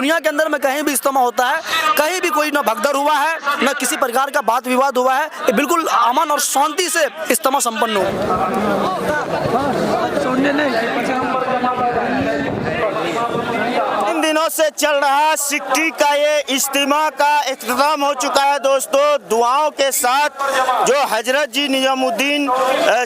दुनिया के अंदर में कहीं भी इज्तिमा होता है, कहीं भी कोई ना भगदड़ हुआ है, ना किसी प्रकार का बात विवाद हुआ है, ये बिल्कुल अमन और शांति से इज्तिमा संपन्न हो। दिनों से चल रहा सिक्टी का ये इज्तिमा का इख्तिताम हो चुका है दोस्तों। दुआओं के साथ जो हजरत जी निजामुद्दीन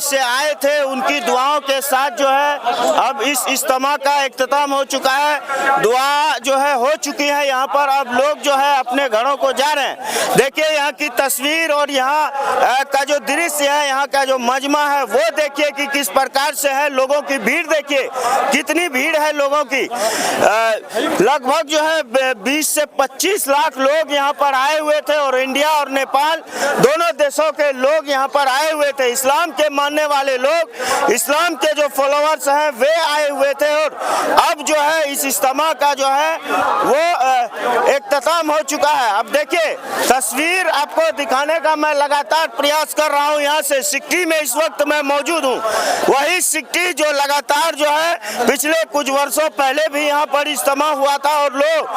से आए थे, उनकी दुआओं के साथ जो है अब इस इज्तिमा का इख्तिताम हो चुका है। दुआ जो है हो चुकी है यहाँ पर। अब लोग जो है अपने घरों को जा रहे हैं। देखिए यहाँ की तस्वीर और यहाँ का जो दृश्य है, यहाँ का जो मजमा है वो देखिए कि किस प्रकार से है। लोगों की भीड़ देखिए, कितनी भीड़ है लोगों की। लगभग जो है 20 से 25 लाख लोग यहाँ पर आए हुए थे और इंडिया और नेपाल दोनों देशों के लोग यहाँ पर आए हुए थे। इस्लाम के मानने वाले लोग, इस्लाम के जो फॉलोअर्स हैं वे आए हुए थे। और अब जो है इस इज्तिमा का जो है वो इख्तिताम हो चुका है। अब देखिए तस्वीर आपको दिखाने का मैं लगातार प्रयास कर रहा हूँ। यहाँ से सिक्टी में इस वक्त मैं मौजूद हूँ, वही सिक्टी जो लगातार जो है पिछले कुछ वर्षों पहले भी यहाँ पर इज्तिमा हुआ था और लोग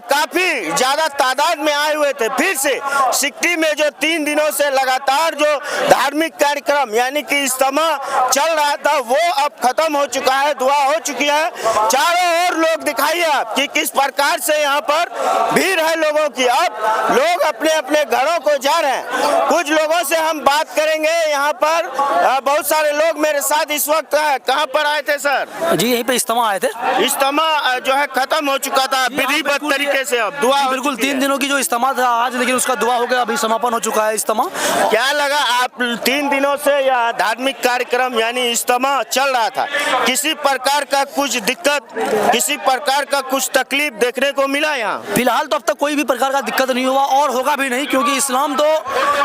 काफी ज्यादा तादाद में आए हुए थे। फिर से सिक्टी में जो 3 दिनों से लगातार जो धार्मिक कार्यक्रम यानी कि इज्तिमा चल रहा था वो अब खत्म हो चुका है, दुआ हो चुकी है। चारों ओर लोग दिखाइए आप कि किस प्रकार से यहाँ पर भीड़ है लोगों की। अब लोग अपने अपने घरों को जा रहे हैं। कुछ लोगों से हम बात करेंगे। यहाँ पर बहुत सारे लोग मेरे साथ इस वक्त है। कहाँ पर आए थे सर? जी यहीं पे इज्तिमा आए थे। इज्तिमा जो है खत्म हो चुका था विधिवत तरीके से। अब दुआ बिल्कुल 3 दिनों की जो इज्तिमा था आज, लेकिन उसका दुआ हो गया, अभी समापन हो चुका है इज्तिमा। क्या लगा आप 3 दिनों से यह धार्मिक कार्यक्रम यानी इज्तिमा चल रहा था, किसी प्रकार का कुछ दिक्कत, किसी प्रकार का कुछ तकलीफ देखने को मिला यहाँ? फिलहाल तो अब तक कोई भी प्रकार का दिक्कत नहीं हुआ और होगा भी नहीं, क्योंकि इस्लाम तो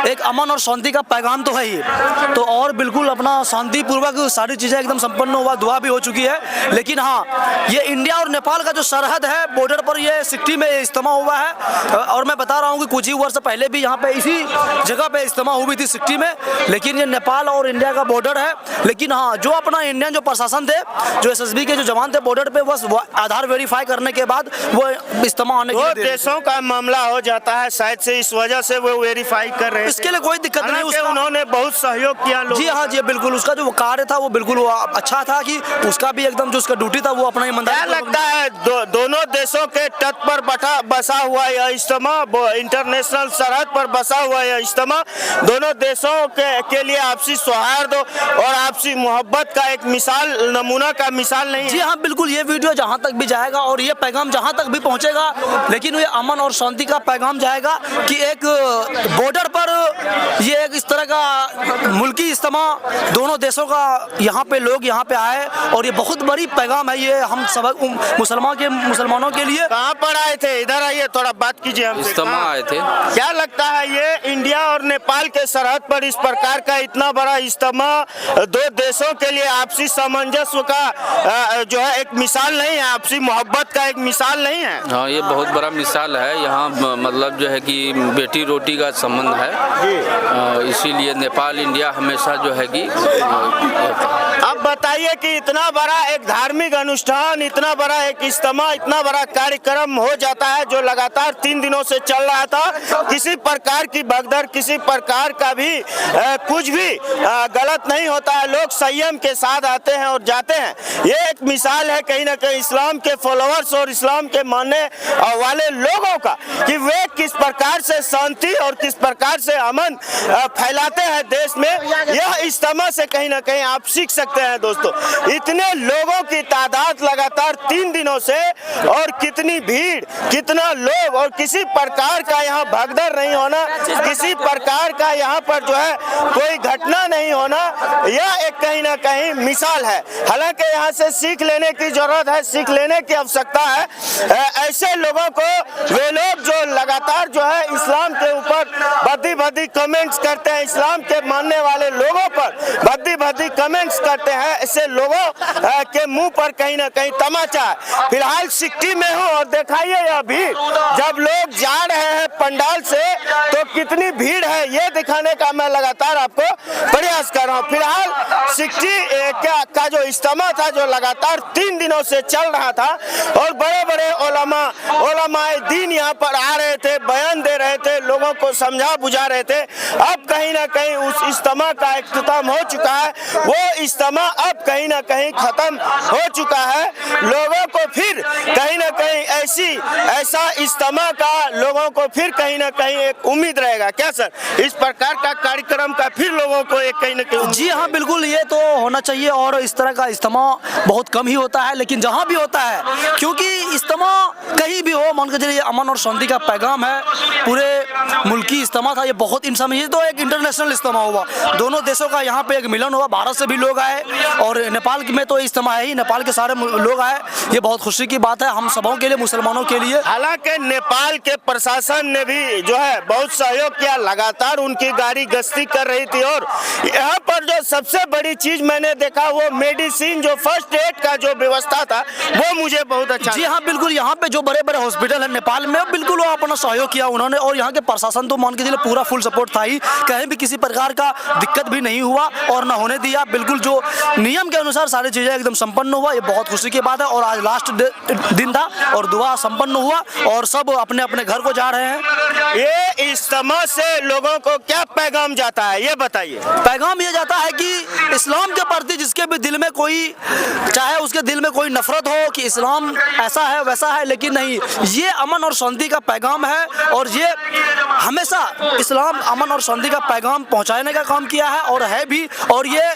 एक अमन और शांति का पैगाम तो है ही। तो और बिल्कुल अपना शांति पूर्वक सारी चीजें एकदम संपन्न हुआ, दुआ भी हो चुकी है। लेकिन हाँ, ये इंडिया और नेपाल का जो सरहद है, बॉर्डर पर ये सिक्टी में इज्तिमा हुआ है। और मैं बता रहा हूँ कि कुछ ही वर्ष पहले भी यहाँ पे इसी जगह पे इज्तिमा हुई थी सिक्टी में। लेकिन ये नेपाल और इंडिया का बॉर्डर है। लेकिन हाँ, जो अपना इंडियन जो प्रशासन थे, जो SSB के जो जवान थे बॉर्डर पे, बस आधार वेरीफाई करने के बाद वो इज्तिमा होने के लिए देशों का मामला हो जाता है शायद से, इस वजह से वो वेरीफाई कर रहे हैं। इसके लिए कोई दिक्कत नहीं, उन्होंने बहुत सहयोग किया। जी हाँ जी बिल्कुल, उसका जो कार्य था वो बिल्कुल अच्छा था कि उसका भी एकदम जो उसका ड्यूटी था वो अपना ईमानदारी। क्या लगता है दोनों देशों के तट पर बसा हुआ यह इज्तिमा, इंटरनेशनल सरहद पर बसा हुआ यह इज्तिमा दोनों देशों के लिए आपसी सौहार्द और आपसी मोहब्बत का एक मिसाल, नमूना का मिसाल नहीं है? जी हाँ बिल्कुल, ये वीडियो जहाँ तक भी जाएगा और ये पैगाम जहाँ तक भी पहुँचेगा, लेकिन ये अमन और शांति का पैगाम जाएगा कि एक बॉर्डर पर ये एक इस तरह का मुल्की इज्तिमा दोनों देशों का यहाँ पे लोग यहाँ पे आए और ये बहुत बड़ी पैगाम है ये हम सब मुसलमानों के लिए। कहाँ पर आए थे? इधर आइए, थोड़ा बात कीजिए हमसे। इज्तिमा आए थे। क्या लगता है ये इंडिया और नेपाल के सरहद पर इस प्रकार का इतना बड़ा इज्तिमा दो देशों के लिए आपसी सामंजस्य का जो है एक मिसाल नहीं है, आपसी मोहब्बत का एक मिसाल नहीं है? हाँ, ये बहुत बड़ा मिसाल है। यहाँ मतलब जो है कि बेटी रोटी का संबंध है, इसीलिए नेपाल इंडिया हमेशा जो है कि। अब बताइए कि इतना बड़ा एक धार्मिक अनुष्ठान, इतना बड़ा एक इज्तिमा, इतना बड़ा कार्यक्रम हो जाता है जो लगातार 3 दिनों से चल रहा था। किसी प्रकार की भगदड़, किसी प्रकार का भी कुछ भी गलत नहीं होता है। लोग संयम के साथ आते हैं और जाते हैं। ये एक मिसाल है कहीं ना कहीं इस्लाम के फॉलोअर्स और इस्लाम के मानने वाले लोगों का कि वे किस प्रकार से शांति और किस प्रकार से अमन फैलाते हैं देश में। यह इज्तिमा से कहीं ना कहीं आप सीख सकते हैं दोस्तों। इतने लोगों की तादाद लगातार 3 दिनों से, और कितनी भीड़, कितना लोग, और किसी प्रकार का यहाँ भगदड़ नहीं होना, किसी प्रकार का यहाँ पर जो है कोई घटना नहीं होना, यह एक कहीं ना कहीं मिसाल है। हालांकि यहाँ से सीख लेने की जरूरत है, सीख लेने की आवश्यकता है। ऐसे लोगों को, वे लोग जो लगातार जो है इस्लाम के ऊपर भद्दी कमेंट्स करते हैं, इस्लाम के मानने वाले लोगों पर भद्दी कमेंट्स करते हैं, ऐसे लोगों के मुंह पर कहीं ना कहीं तमाचा है। फिलहाल सिक्टी में हूँ और दिखाइए यह भीड़, जब लोग जा रहे हैं पंडाल से तो कितनी भीड़ है ये दिखाने का मैं लगातार आपको प्रयास कर रहा हूँ। फिलहाल सिक्टी का जो इज्तिमा था जो लगातार 3 दिनों से चल रहा था और बड़े बड़े उलमा इमाम आए दिन यहाँ पर आ रहे थे, बयान दे रहे थे, लोगों को समझा बुझा रहे थे। अब कहीं ना कहीं उस इज्तिमा का इख्तिताम हो चुका है, वो इज्तिमा अब कहीं ना कहीं खत्म हो चुका है। लोगों को फिर कहीं ना कहीं ऐसा इज्तिमा का लोगों को फिर कहीं ना कहीं एक उम्मीद रहेगा क्या सर, इस प्रकार का कार्यक्रम का फिर लोगों को एक कहीं ना कहीं? जी हाँ, बिल्कुल, ये तो होना चाहिए और इस तरह का इज्तिमा बहुत कम ही होता है, लेकिन जहाँ भी होता है, क्योंकि इज्तिमा कहीं भी हो, मान के चलिए अमन और शांति का पैगाम है, पूरे मुल्की इज्तिमा था, ये बहुत इंसान, ये तो एक इंटरनेशनल इज्तिमा हुआ, दोनों देशों का यहाँ पे एक मिलन हुआ, भारत से भी लोग आए और नेपाल में तो इज्तिमा है ही, नेपाल के सारे लोग आए, ये बहुत खुशी की बात है हम सबों के लिए, मुसलमानों के लिए। हालांकि नेपाल के प्रशासन ने भी जो है बहुत सहयोग किया, लगातार उनकी गाड़ी गश्ती कर रही थी और यहाँ पर जो सबसे बड़ी चीज मैंने देखा वो मेडिसिन, जो फर्स्ट एड का जो व्यवस्था था वो मुझे बहुत अच्छा। जी हाँ, बिल्कुल, यहाँ पे जो बड़े बड़े हॉस्पिटल है नेपाल में, बिल्कुल वो अपना सहयोग किया उन्होंने और यहाँ के प्रशासन तो मान के चलिए पूरा फुल सपोर्ट था ही, कहीं भी किसी प्रकार का दिक्कत भी नहीं हुआ और न होने दिया, बिल्कुल जो नियम के अनुसार सारी चीजें एकदम संपन्न हुआ, ये बहुत खुशी की बात है। और आज लास्ट दिन था और दुआ संपन्न हुआ और सब अपने अपने घर को जा रहे हैं। ये इज्तिमा से लोगों को क्या पैगाम जाता है ये बताइए? पैगाम ये जाता है कि इस्लाम के प्रति जिसके भी दिल में कोई, चाहे उसके दिल में कोई नफरत हो कि इस्लाम ऐसा है वैसा है, लेकिन नहीं, ये अमन और शांति का पैगाम है और ये हमेशा इस्लाम अमन और शांति का पैगाम पहुंचाने का काम किया है और है भी, और ये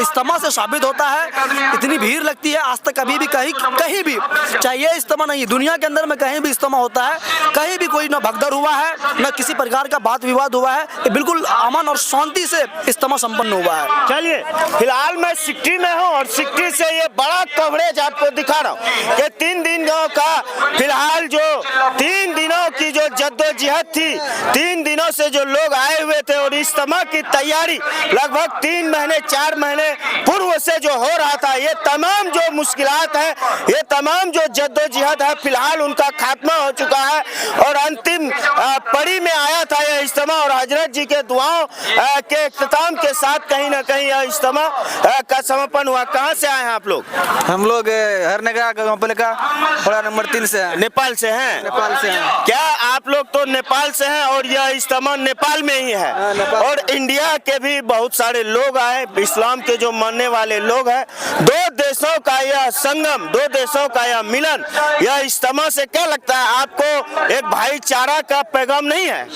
इज्तिमा से साबित होता है। इतनी भीड़ लगती है, आज तक कभी भी कहीं भी, चाहे ये इज्तिमा नहीं, दुनिया के अंदर में कहीं भी इज्तिमा होता है, कहीं भी कोई ना भगदड़ हुआ है, ना किसी प्रकार का बात विवाद हुआ है, ये बिल्कुल अमन और शांति से इज्तिमा संपन्न हुआ है। चलिए, फिलहाल मैं सिक्टी में हूँ और सिक्टी से ये बड़ा कवरेज आपको दिखा रहा हूँ कि 3 दिनों का फिलहाल जो 3 दिनों की जो जद्दोजहद थी, 3 दिनों से जो लोग आए हुए थे और इज्तिमा की तैयारी लगभग 3 महीने 4 महीने पूर्व से जो हो रहा था, ये तमाम जो मुश्किलात है, ये तमाम जो जद्दोजहद है, फिलहाल उनका खात्मा हो चुका है और अंतिम पड़ी में आया था यह इज्तिमा और हजरत जी के दुआओं के इख्तिताम के साथ कहीं ना कहीं यह इज्तिमा का समापन हुआ। कहाँ से आए हैं आप लोग? हम लोग हरनगा का थोड़ा नंबर 3 से हैं। नेपाल से हैं? नेपाल से हैं। क्या आप लोग तो नेपाल से हैं और यह इज्तिमा नेपाल में ही है? और इंडिया के भी बहुत सारे लोग आए, इस्लाम के जो मानने वाले लोग हैं, 2 देशों का यह संगम, 2 देशों का यह मिलन, यह इज्तिमा से क्या लगता है आपको एक भाईचारा का पैगाम नहीं है?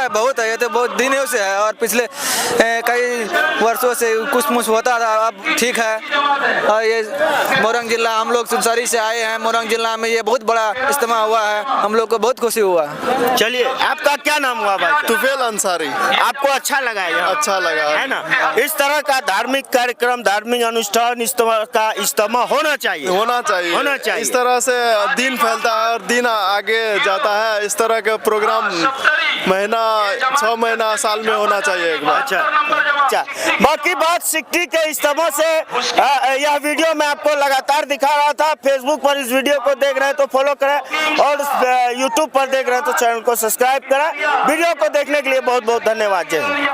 बहुत है, ये तो बहुत दिनों से है और पिछले कई वर्षों से कुछ मुछ होता था, अब ठीक है। और ये मोरंग जिला, हम लोग सुनसरी से आए हैं, मोरंग जिला में ये बहुत बड़ा इज्तिमा हुआ है, हम लोग को बहुत खुशी हुआ। चलिए, आपका क्या नाम हुआ भाई? तुफेल अंसारी। आपको अच्छा लगा है? अच्छा लगा है ना? इस तरह का धार्मिक कार्यक्रम, धार्मिक अनुष्ठान इज्तिमा होना चाहिए। इस तरह से दिन फैलता है और दिन आगे जाता है। इस तरह का प्रोग्राम महीना 6 महीना साल में होना चाहिए एक बार। अच्छा, बाकी बात सिक्टी के इज्तिमा से यह वीडियो मैं आपको लगातार दिखा रहा था। फेसबुक पर इस वीडियो को देख रहे हैं तो फॉलो करें और यूट्यूब पर देख रहे हैं तो चैनल को सब्सक्राइब करें। वीडियो को देखने के लिए बहुत बहुत धन्यवाद। जय हिंद।